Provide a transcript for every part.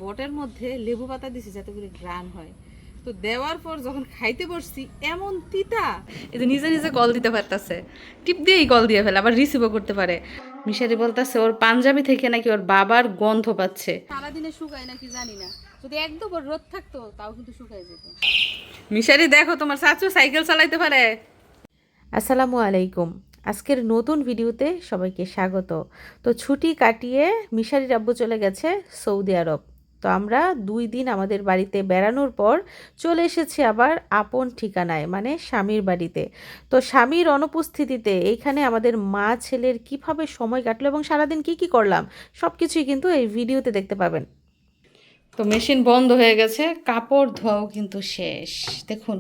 পটের মধ্যে লেবু পাতা দিছি যাতে করে গ্রান হয়। তো দেওয়ার পর যখন খাইতে বসছি এমন তিতা, এই যে নিজে নিজে কল দিতে পারতেছে, টিপ দিয়েই কল দিয়ে ফেলে, আবার রিসিভও করতে পারে। মিশারি বলতেছে ওর পাঞ্জাবি থেকে নাকি ওর বাবার গন্ধ পাচ্ছে। সারাদিনে শুকায় নাকি জানি না, যদি একদম রোদ থাকতো তাও কিন্তু শুকায় যেত। মিশারি দেখো তোমার চাচু সাইকেল চালাইতে পারে। আসসালামু আলাইকুম। আজকের নতুন ভিডিওতে সবাইকে স্বাগত। তো ছুটি কাটিয়ে মিশারির আব্বু চলে গেছে সৌদি আরব। তো আমরা 2 দিন আমাদের বাড়িতে বেড়ানোর পর চলে এসেছি আবার আপন ঠিকানায়, মানে স্বামীর বাড়িতে। তো স্বামীর অনুপস্থিতিতে এইখানে আমাদের মা ছেলের কিভাবে সময় কাটলো এবং সারাদিন কি করলাম সব কিছুই কিন্তু এই ভিডিওতে দেখতে পাবেন। তো মেশিন বন্ধ হয়ে গেছে, কাপড় ধোয়াও কিন্তু শেষ। দেখুন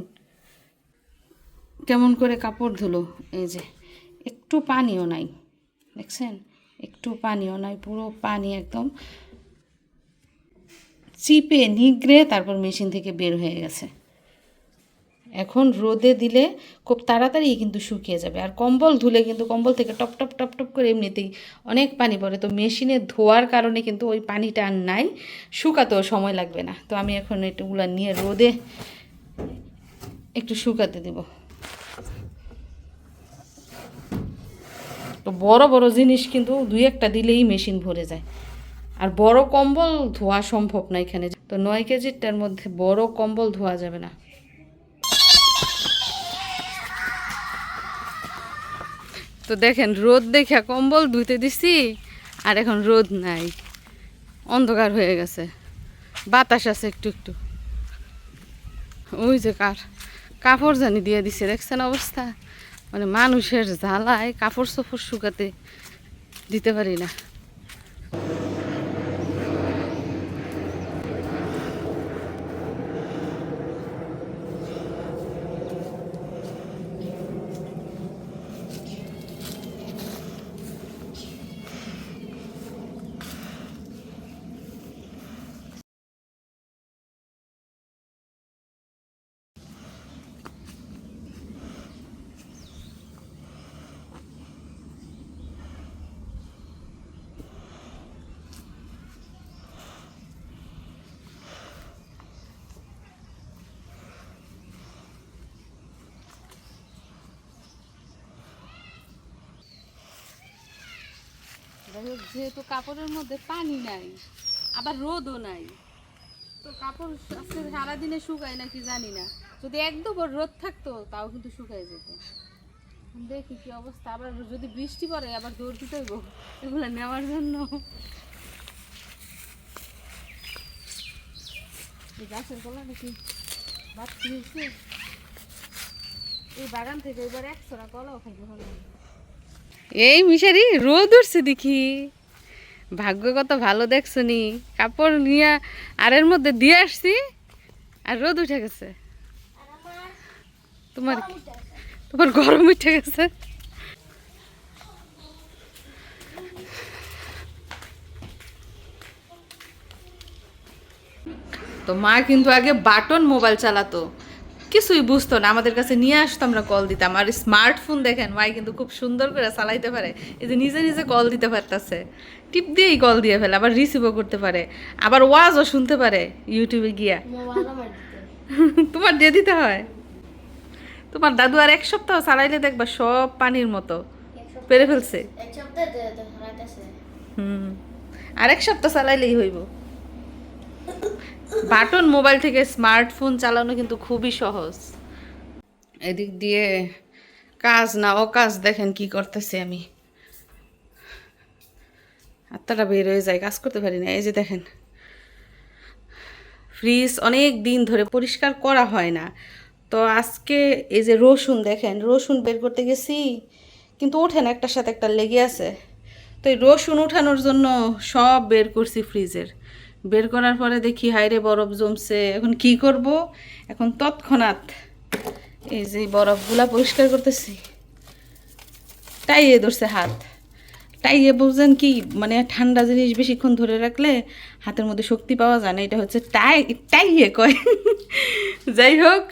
কেমন করে কাপড় ধুলো, এই যে একটু পানিও নাই, দেখছেন একটু পানিও নাই, পুরো পানি একদম চিপে নিগড়ে তারপর মেশিন থেকে বের হয়ে গেছে। এখন রোদে দিলে খুব তাড়াতাড়ি কিন্তু শুকিয়ে যাবে। আর কম্বল ধুলে কিন্তু কম্বল থেকে টপ টপ টপ টপ করে এমনিতেই অনেক পানি পড়ে। তো মেশিনে ধোয়ার কারণে কিন্তু ওই পানিটা আর নাই, শুকাতেও সময় লাগবে না। তো আমি এখন এগুলো নিয়ে রোদে একটু শুকাতে দেব। তো বড় বড় জিনিস কিন্তু 2-1টা দিলেই মেশিন ভরে যায়। আর বড় কম্বল ধোয়া সম্ভব না এখানে। তো 9 কেজিটার মধ্যে বড় কম্বল ধোয়া যাবে না। তো দেখেন রোদ দেখে কম্বল ধুতে দিছি, আর এখন রোদ নাই, অন্ধকার হয়ে গেছে, বাতাস আছে একটু একটু। ওই যে কাপড় জানি দিয়ে দিছে, দেখছেন অবস্থা, মানে মানুষের জ্বালায় কাপড় চোপড় শুকাতে দিতে পারি না। যেহেতু কাপড়ের মধ্যে পানি নাই, আবার রোদও নাই, তো কাপড় আজকে সারাদিনে শুকায় নাকি জানি না, যদি একদম রোদ থাকতো তাও কিন্তু শুকায় যেত। দেখি কি অবস্থা, আবার যদি বৃষ্টি পড়ে আবার দৌড় দিতে হইব এগুলো নেওয়ার জন্য। এই গাছের কলা নাকি ভাত খেয়েছে, এই বাগান থেকে এবার 100টা কলাও খাইতে ভালো। এই মিশারি রোদ উঠছে দেখি, ভাগ্য কত ভালো দেখছো নি, কাপড় নিয়ে আরের মধ্যে দিয়ে আসছি আর রোদ উঠে গেছে। তোমার তোমার গরম উঠে গেছে। তো মা কিন্তু আগে বাটন মোবাইল চালাতো, কিছুই বুঝতো না, আমাদের কাছে নিয়ে আসতো, আমরা কল দিতাম। আর স্মার্টফোন দেখেন মাই কিন্তু খুব সুন্দর করে চালাইতে পারে, এই যে নিজে নিজে কল দিতে পারতেছে, টিপ দিয়েই কল দিয়ে ফেলে, আবার রিসিভও করতে পারে, আবার ওয়াজও শুনতে পারে ইউটিউবে গিয়া। তোমার দিয়ে দিতে হয়, তোমার দাদু আর 1 সপ্তাহ চালাইলে দেখবা সব পানির মতো পেরে ফেলছে। হুম, আর 1 সপ্তাহ চালাইলেই হইব। বাটন মোবাইল থেকে স্মার্টফোন চালানো কিন্তু খুবই সহজ। এদিক দিয়ে কাজ না অকাজ দেখেন কি করতেছি আমি, আত্মাটা বের হয়ে যায়, কাজ করতে পারি না। এই যে দেখেন ফ্রিজ অনেক দিন ধরে পরিষ্কার করা হয় না। তো আজকে এই যে রসুন দেখেন, রসুন বের করতে গেছি কিন্তু ওঠে না, একটার সাথে একটা লেগে আছে। তো এই রসুন উঠানোর জন্য সব বের করছি ফ্রিজের, বের করার পরে দেখি হায়রে বরফ জমছে। এখন কি করব, এখন তৎক্ষণাৎ এই যে বরফগুলা পরিষ্কার করতেছি, টাইয়ে ধরছে হাত। টাইয়ে বুঝছেন কি, মানে ঠান্ডা জিনিস বেশিক্ষণ ধরে রাখলে হাতের মধ্যে শক্তি পাওয়া যায় না, এটা হচ্ছে টাইয়ে কয়। যাই হোক,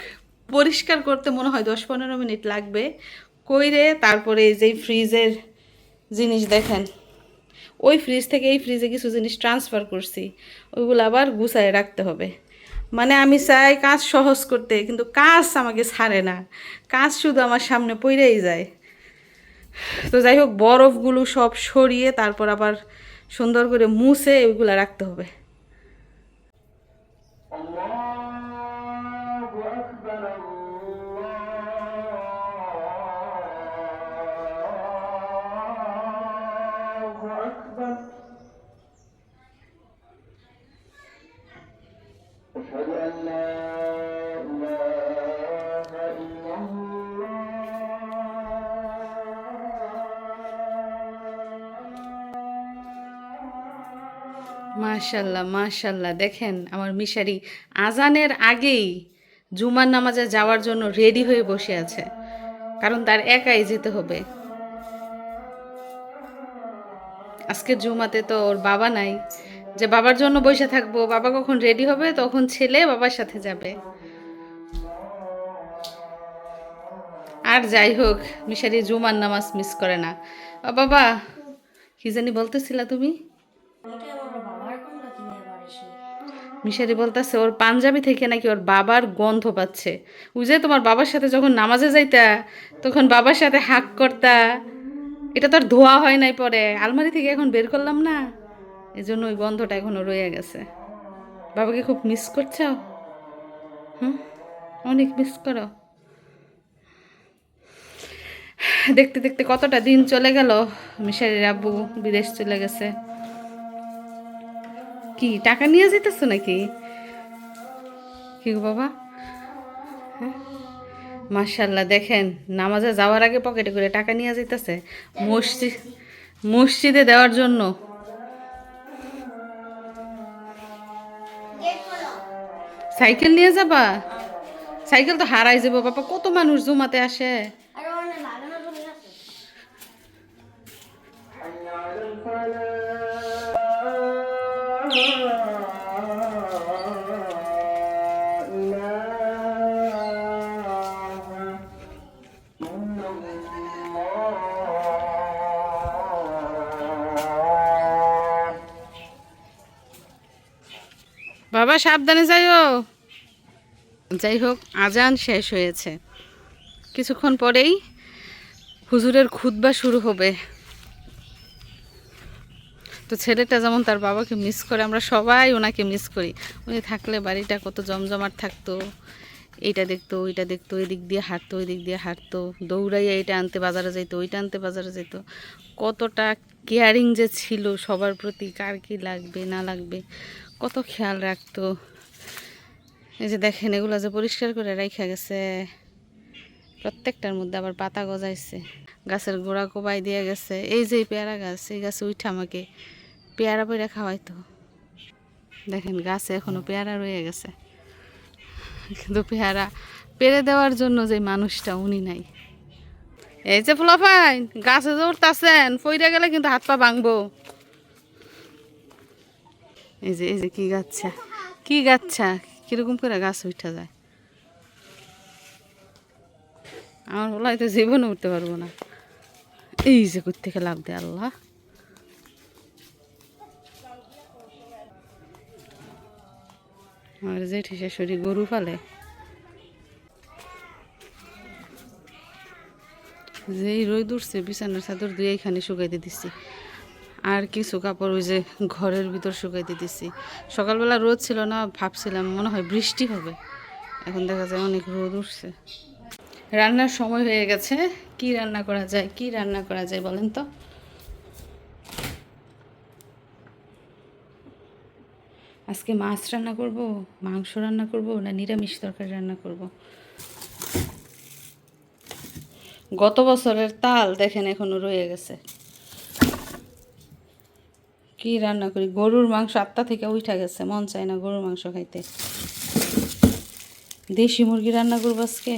পরিষ্কার করতে মনে হয় 10-15 মিনিট লাগবে, কইরে তারপরে এই যে ফ্রিজের জিনিস দেখেন ওই ফ্রিজ থেকে এই ফ্রিজে কিছু জিনিস ট্রান্সফার করছি, ওইগুলো আবার গুছায় রাখতে হবে। মানে আমি চাই কাজ সহজ করতে, কিন্তু কাজ আমাকে ছাড়ে না, কাজ শুধু আমার সামনে পড়েই যায়। তো যাই হোক, বরফগুলো সব সরিয়ে তারপর আবার সুন্দর করে মুছে ওইগুলো রাখতে হবে। মাশাল্লাহ মাশাল্লাহ, দেখেন আমার মিশারি আজানের আগেই জুমার নামাজে যাওয়ার জন্য রেডি হয়ে বসে আছে, কারণ তার একাই যেতে হবে। আজকের জুমাতে তো ওর বাবা নাই, যে বাবার জন্য বসে থাকবো, বাবা কখন রেডি হবে তখন ছেলে বাবার সাথে যাবে। আর যাই হোক, মিশারি জুমার নামাজ মিস করে না। বাবা, কি জানি বলতেছিলা তুমি? মিশারি বলতেছে ওর পাঞ্জাবি থেকে নাকি ওর বাবার গন্ধ পাচ্ছে। ওই যে তোমার বাবার সাথে যখন নামাজে যাইতা তখন বাবার সাথে হাক করতা, এটা তো আর ধোয়া হয় নাই, পরে আলমারি থেকে এখন বের করলাম না, এই জন্য ওই গন্ধটা এখনো রয়ে গেছে। বাবাকে খুব মিস করছো? হুম, অনেক মিস করো। দেখতে দেখতে কতটা দিন চলে গেল, মিশারির আব্বু বিদেশ চলে গেছে। কি টাকা নিয়ে যেতেছো নাকি? কি গো বাবা? হ্যাঁ, মাশাল্লাহ, দেখেন নামাজে যাওয়ার আগে পকেটে করে টাকা নিয়ে যেতেছে মসজিদে দেওয়ার জন্য। সাইকেল নিয়ে যাবা? সাইকেল তো হারাই যাবো বাবা, কত মানুষ জুমাতে আসে। বাবা সাবধানে যাইও। যাই হোক, আজান শেষ হয়েছে, কিছুক্ষণ পরেই হুজুরের খুতবা শুরু হবে। তো ছেলেটা যেমন তার বাবাকে মিস করে, আমরা সবাই ওনাকে মিস করি। উনি থাকলে বাড়িটা কত জমজমাট থাকতো, এইটা দেখতো ওইটা দেখতো, এদিক দিয়ে হাঁটতো ওই দিক দিয়ে হাঁটতো, দৌড়াইয়া এটা আনতে বাজারে যেত, ওইটা আনতে বাজারে যেত। কতটা কেয়ারিং যে ছিল সবার প্রতি, কার কী লাগবে না লাগবে কত খেয়াল রাখতো। এই যে দেখেন, এগুলো যে পরিষ্কার করে রাখা গেছে, প্রত্যেকটার মধ্যে আবার পাতা গজাইছে, গাছের গোড়া কোবাই দিয়ে গেছে। এই যে পেয়ারা গাছ, এই গাছে উঠে আমাকে পেয়ারা পেয়ারা খাওয়াইতো। দেখেন গাছে এখনো পেয়ারা রয়ে গেছে, কিন্তু পেয়ারা পেরে দেওয়ার জন্য যে মানুষটা উনি নাই। এই যে ফুলাফাইন গাছে যে উঠতেছেন, পইরা গেলে কিন্তু হাত পা ভাঙবো। এই যে কি গাচ্ছা, কি গাচ্ছা, কিরকম করে গাছ উঠা যায়। আমার বলা হয়তো জীবনে উঠতে পারবো না। এই যে থেকে লাভ দে আল্লাহ। আমার জেঠি শাশুড়ি গরু পালে, যেই রোদ উঠছে বিছানার চাদর দুই এইখানে শুকাইতে দিচ্ছি, আর কিছু কাপড় ওই যে ঘরের ভিতর শুকাইতে দিচ্ছি। সকালবেলা রোদ ছিল না, ভাবছিলাম মনে হয় বৃষ্টি হবে, এখন দেখা যায় অনেক রোদ উঠছে। রান্নার সময় হয়ে গেছে, কি রান্না করা যায়, কি রান্না করা যায় বলেন তো? আজকে মাছ রান্না করব, মাংস রান্না করব, না নিরামিষ তরকারি রান্না করব? গত বছরের তাল দেখেন এখনো রয়ে গেছে। কি রান্না করি? গরুর মাংস 8টা থেকে উঠা গেছে, মন চায় না গরুর মাংস খাইতে। দেশি মুরগি রান্না করবো আজকে।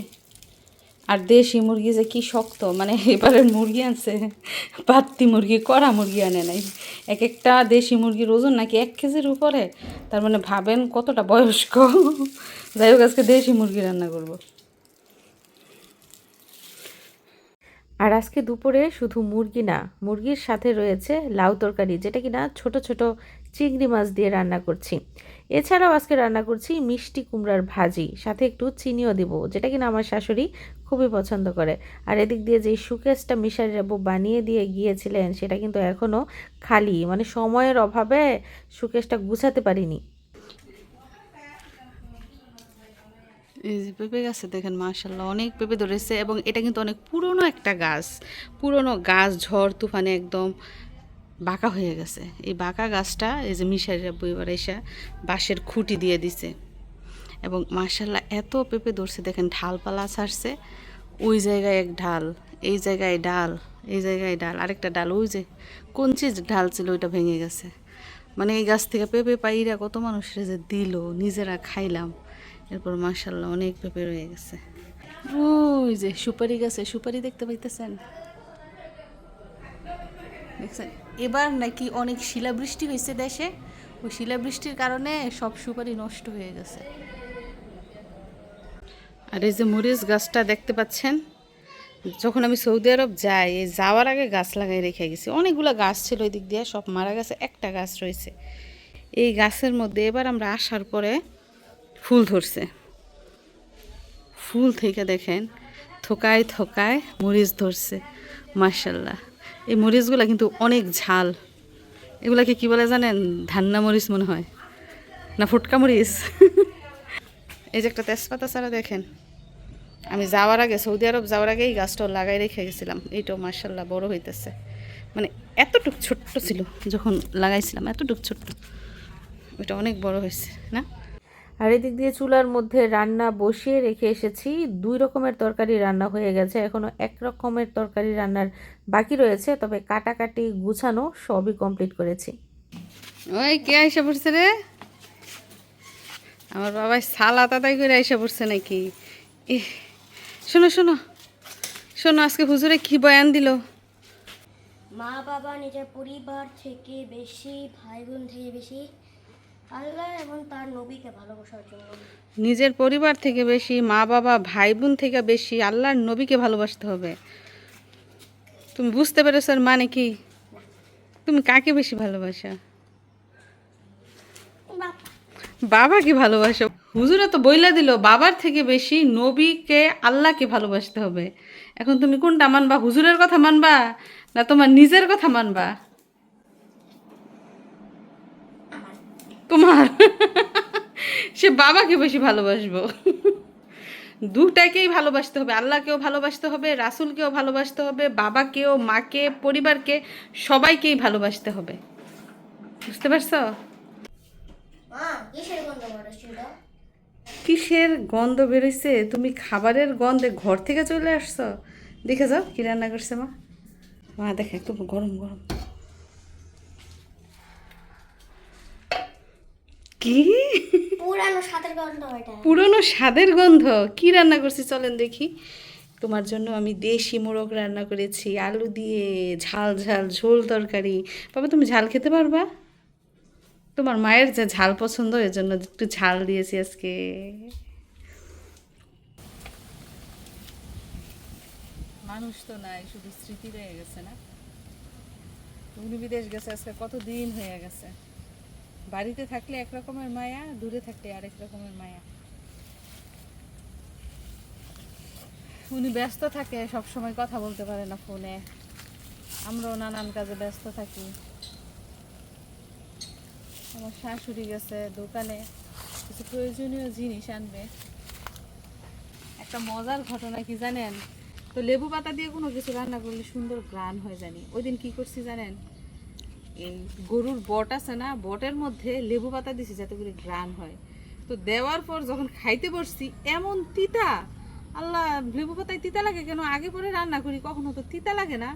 আর দেশি মুরগি যে কি শক্ত, মানে এবারের মুরগি আনছে পাত্তি মুরগি, কড়া মুরগি আনে নাই। এক একটা দেশি মুরগির ওজন নাকি 1 কেজির উপরে, তার মানে ভাবেন কতটা বয়স্ক। যাই হোক, আজকে দেশি মুরগি রান্না করব। আর আজকে দুপুরে শুধু মুরগি না, মুরগির সাথে রয়েছে লাউ তরকারি, যেটা কিনা ছোট ছোট চিংড়ি মাছ দিয়ে রান্না করছি। এছাড়াও আজকে রান্না করছি মিষ্টি কুমড়ার ভাজি, সাথে একটু চিনিও দিব, যেটা কিনা আমার শাশুড়ি খুবই পছন্দ করে। আর এদিক দিয়ে যে সুকেসটা মিশারি আব্বু বানিয়ে দিয়ে গিয়েছিলেন, সেটা কিন্তু এখনও খালি, মানে সময়ের অভাবে সুকেসটা গুছাতে পারিনি। এই যে পেঁপে গাছে দেখেন মাশাল্লাহ অনেক পেঁপে ধরেছে, এবং এটা কিন্তু অনেক পুরনো একটা গাছ। পুরনো গাছ ঝড় তুফানে একদম বাঁকা হয়ে গেছে। এই বাঁকা গাছটা এই যে মিশারিরা বইবার এসে বাঁশের খুঁটি দিয়ে দিছে, এবং মাশাল্লাহ এত পেঁপে ধরছে দেখেন। ঢালপালা ছাড়ছে, ওই জায়গায় এক ঢাল, এই জায়গায় ডাল, এই জায়গায় ডাল, আরেকটা ডাল ওই যে কঞ্চির ঢাল ছিল ওইটা ভেঙে গেছে। মানে এই গাছ থেকে পেঁপে পাইরা কত মানুষের যে দিল, নিজেরা খাইলাম। এরপর মাশাল্লাহ অনেক পেঁপে রয়ে গেছে। ওই যে সুপারি গাছে সুপারি দেখতে পাইতেছেন, দেখছেন? এবার নাকি অনেক শিলাবৃষ্টি হয়েছে দেশে, ওই শিলাবৃষ্টির কারণে সব সুপারি নষ্ট হয়ে গেছে। আর এই যে মরিচ গাছটা দেখতে পাচ্ছেন, যখন আমি সৌদি আরব যাই, এই যাওয়ার আগে গাছ লাগাই রেখে গেছি। অনেকগুলো গাছ ছিল ওই দিক দিয়ে, সব মারা গেছে, একটা গাছ রয়েছে। এই গাছের মধ্যে এবার আমরা আসার পরে ফুল ধরছে। ফুল থেকে দেখেন থোকায় থোকায় মরিচ ধরছে মাশাল্লাহ। এই মরিচগুলো কিন্তু অনেক ঝাল। এগুলাকে কি বলে জানেন? ধান্না মরিচ মনে হয়, না ফুটকা মরিচ। এই যে একটা তেজপাতা ছাড়া দেখেন, আমি যাওয়ার আগে, সৌদি আরব যাওয়ার আগে এই গাছটাও লাগাই রেখে গেছিলাম। এইটাও মাশাল্লাহ বড় হইতেছে, মানে এতটুক ছোট্ট ছিল যখন লাগাইছিলাম, এতটুক ছোট্ট, ওইটা অনেক বড় হয়েছে না। আর এদিক দিয়ে চুলার মধ্যে রান্না বসিয়ে রেখে এসেছি। 2 রকমের তরকারি রান্না হয়ে গেছে, এখনও 1 রকমের তরকারি রান্নার বাকি রয়েছে, তবে কাটাকাটি গুছানো সবই কমপ্লিট করেছি। ওই কে আইসা পড়ছে রে? আমার বাবাই সালাদ আদায় করে আইসা পড়ছে নাকি? শোনো শোনো শোনো, আজকে হুজুরে কি বয়ান দিল? মা বাবা নিজের পরিবার থেকে বেশি, ভাই বোন থেকে বেশি আল্লাহ এবং তার নবীকে ভালোবাসার জন্য। নিজের পরিবার থেকে বেশি, মা বাবা ভাই বোন থেকে বেশি আল্লাহর নবীকে ভালোবাসতে হবে। তুমি বুঝতে পেরেছো এর মানে কি? তুমি কাকে বেশি ভালোবাসো? বাবাকে ভালোবাসো। হুজুরা তো বইলা দিল বাবার থেকে বেশি নবীকে, আল্লাহকে ভালোবাসতে হবে। এখন তুমি কোনটা মানবা? হুজুরের কথা মানবা না তোমার নিজের কথা মানবা? তোমার সে বাবাকে বেশি ভালোবাসবো। দুটাকেই ভালোবাসতে হবে, আল্লাহকেও ভালোবাসতে হবে, রাসূলকেও ভালোবাসতে হবে, বাবাকেও, মাকে, পরিবারকে, সবাইকেই ভালোবাসতে হবে। বুঝতে পারছো? মা কিসের গন্ধ বেরোচ্ছিল? কিসের গন্ধ বেরোইছে? তুমি খাবারের গন্ধে ঘর থেকে চলে আসছো। দেখে যাও কি রান্না করছে মা। মা দেখে একটু গরম গরম। কি পুরানো স্বাদের গন্ধ এটা। পুরনো স্বাদের গন্ধ? কি রান্না করছি চলেন দেখি। তোমার জন্য আমি দেশি মোরগ রান্না করেছি, আলু দিয়ে ঝাল ঝাল ঝোল তরকারি। বাবা তুমি ঝাল খেতে পারবা? তোমার মায়ের যে ঝাল পছন্দ, এর জন্য একটু ঝাল দিয়েছি আজকে। মানুষ তো নাই, শুধু স্মৃতি রয়ে গেছে না? উনি বিদেশ গেছে আজকে কত দিন হয়ে গেছে। বাড়িতে থাকলে এক রকমের মায়া, দূরে থাকলে আরেক রকমের মায়া। উনি ব্যস্ত থাকে, সব সময় কথা বলতে পারে না ফোনে, আমরাও নানান কাজে ব্যস্ত থাকি। আমার শাশুড়ি গেছে দোকানে কিছু প্রয়োজনীয় জিনিস আনবে। একটা মজার ঘটনা কি জানেন? তো লেবু পাতা দিয়ে কোনো কিছু রান্না করলে সুন্দর গ্রান হয় জানি। ওই দিন কী করছি জানেন? এই গরুর বট আছে না, বটের মধ্যে লেবু পাতা দিছি যাতে করে গ্রান হয়। তো দেওয়ার পর যখন খাইতে বসছি, এমন তিতা! আল্লাহ, লেবু পাতায় তিতা লাগে কেন? আগে পরে রান্না করি, কখনো তো তিতা লাগে না।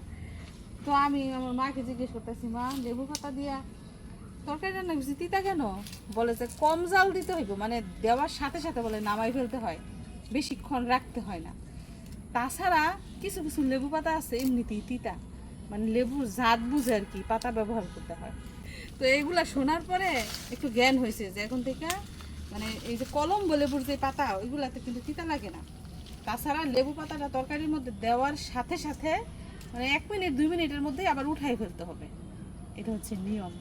তো আমি আমার মাকে জিজ্ঞেস করতেছি, মা লেবু পাতা দিয়া তরকারি রান্না করছি, তিতা কেন? বলে যে কম জাল দিতে হইব, মানে দেওয়ার সাথে সাথে বলে নামাই ফেলতে হয়, বেশিক্ষণ রাখতে হয় না। তাছাড়া কিছু কিছু লেবু পাতা আছে এমনিতেই তিতা, মানে লেবুর জাত বুঝে আর কি পাতা ব্যবহার করতে হয়। তো এইগুলা শোনার পরে একটু জ্ঞান হয়েছে যে এখন থেকে মানে এই যে কলম্বো লেবুর যে পাতা, ওইগুলাতে কিন্তু তিতা লাগে না। তাছাড়া লেবু পাতাটা তরকারির মধ্যে দেওয়ার সাথে সাথে মানে 1 মিনিট 2 মিনিটের মধ্যেই আবার উঠাই ফেলতে হবে, এটা হচ্ছে নিয়ম।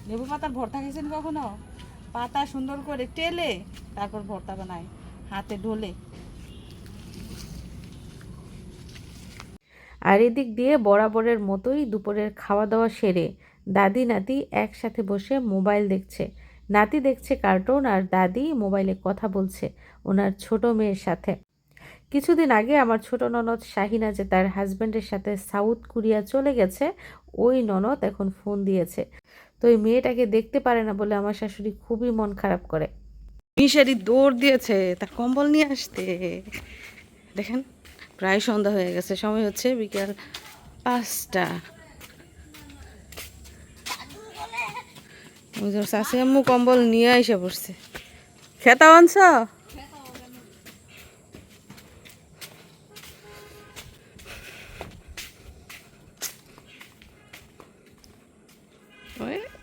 লেবু পাতার ভর্তা খেয়েছেন কখনো? পাতা সুন্দর করে টেলে তারপর ভর্তা বানায় হাতে ডলে। আর এদিক দিয়ে বরাবরের মতোই দুপুরের খাওয়া দাওয়া সেরে দাদি নাতি একসাথে বসে মোবাইল দেখছে। নাতি দেখছে কার্টুন আর দাদি মোবাইলে কথা বলছে ওনার ছোট মেয়ের সাথে। কিছুদিন আগে আমার ছোট ননদ শাহিনা যে তার হাজব্যান্ডের সাথে সাউথ কোরিয়া চলে গেছে, ওই ননদ এখন ফোন দিয়েছে। তো এই মেয়েটাকে দেখতে পারে না বলে আমার শাশুড়ি খুবই মন খারাপ করে। মিশারি দৌড় দিয়েছে তার কম্বল নিয়ে আসতে। দেখেন প্রায় সন্ধ্যা হয়ে গেছে, সময় হচ্ছে বিকেল 5টা। শাশি আম্মু কম্বল নিয়ে এসে পড়ছে। খেতা আনছ?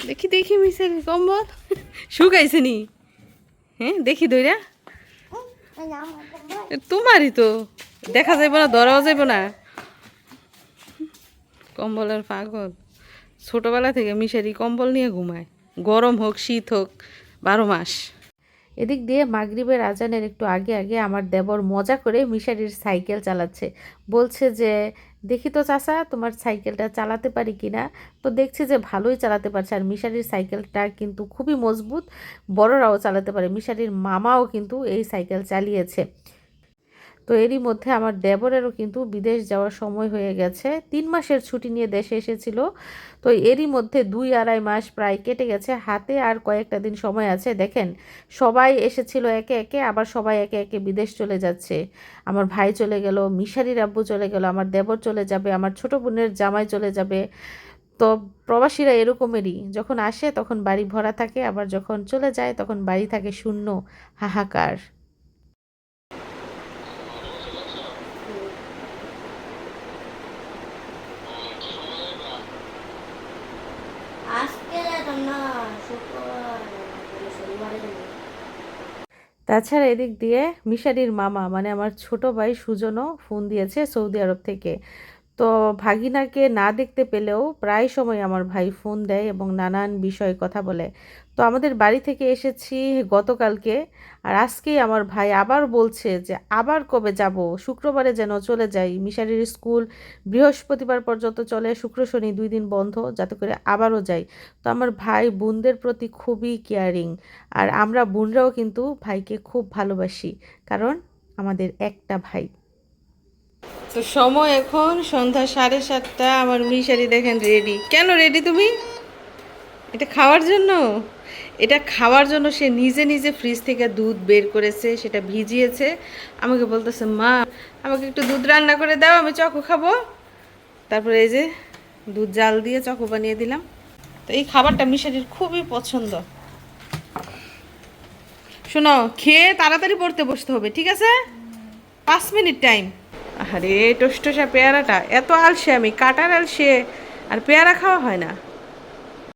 দেখি দেখি মিশারি কম্বল শুকাইছে নি? হ্যাঁ দেখি দইরা, তোমারই তো দেখা যাইব না, ধরাও যাইব না। কম্বলের পাগল, ছোটবেলা থেকে মিশারি কম্বল নিয়ে ঘুমায়, গরম হোক শীত হোক 12 মাস। এদিক দিয়ে মাগরিবের আজানের একটু আগে আগে আমার দেবর মজা করে মিশারির সাইকেল চালাচ্ছে। বলছে যে দেখি তো চাচা তোমার সাইকেলটা চালাতে পারি কিনা। তো দেখছি যে ভালোই চালাতে পারছে। আর মিশারির সাইকেলটা কিন্তু খুবই মজবুত, বড়রাও চালাতে পারে। মিশারির মামাও কিন্তু এই সাইকেল চালিয়েছে। তো এরই মধ্যে আমার দেবরেরও কিন্তু বিদেশ যাওয়ার সময় হয়ে গেছে। 3 মাসের ছুটি নিয়ে দেশে এসেছিল। তো এরই মধ্যে 2-2.5 মাস প্রায় কেটে গেছে, হাতে আর কয়েকটা দিন সময় আছে। দেখেন সবাই এসেছিল একে একে, আবার সবাই একে একে বিদেশ চলে যাচ্ছে। আমার ভাই চলে গেল, মিশারির আব্বু চলে গেল, আমার দেবর চলে যাবে, আমার ছোট বোনের জামাই চলে যাবে। তো প্রবাসীরা এরকমেরই, যখন আসে তখন বাড়ি ভরা থাকে, আবার যখন চলে যায় তখন বাড়ি থাকে শূন্য, হাহাকার। আজকে যেতাম না, শুক্রবার শনিবারে যাবো। তাছাড়া এদিক দিয়ে মিশারির মামা মানে আমার ছোট ভাই সুজনও ফোন দিয়েছে সৌদি আরব থেকে। তো ভাগিনাকে না দেখতে পেলেও প্রায় সময় আমার ভাই ফোন দেয় এবং নানান বিষয়ে কথা বলে। তো আমাদের বাড়ি থেকে এসেছি গতকালকে, আর আজকেই আমার ভাই আবার বলছে যে আবার কবে যাব, শুক্রবারে যেন চলে যাই। মিশারির স্কুল বৃহস্পতিবার পর্যন্ত চলে, শুক্র শনি 2 দিন বন্ধ, যাতে করে আবারও যাই। তো আমার ভাই বোনদের প্রতি খুবই কেয়ারিং, আর আমরা বোনরাও কিন্তু ভাইকে খুব ভালোবাসি, কারণ আমাদের একটা ভাই। তো সময় এখন সন্ধ্যা 7:30। আমার মিশারি দেখেন রেডি। কেন রেডি তুমি? এটা খাওয়ার জন্য? এটা খাওয়ার জন্য সে নিজে নিজে ফ্রিজ থেকে দুধ বের করেছে, সেটা ভিজিয়েছে। আমাকে বলতেছে মা আমাকে একটু দুধ রান্না করে দাও, আমি চকো খাবো। তারপরে এই যে দুধ জাল দিয়ে চকো বানিয়ে দিলাম। তো এই খাবারটা মিশারির খুবই পছন্দ। শোনো, খেয়ে তাড়াতাড়ি পড়তে বসতে হবে, ঠিক আছে? 5 মিনিট টাইম। আরে টোস্টোসা পেয়ারাটা এত আলসে, আমি কাটার আলসে, আর পেয়ারা খাওয়া হয় না।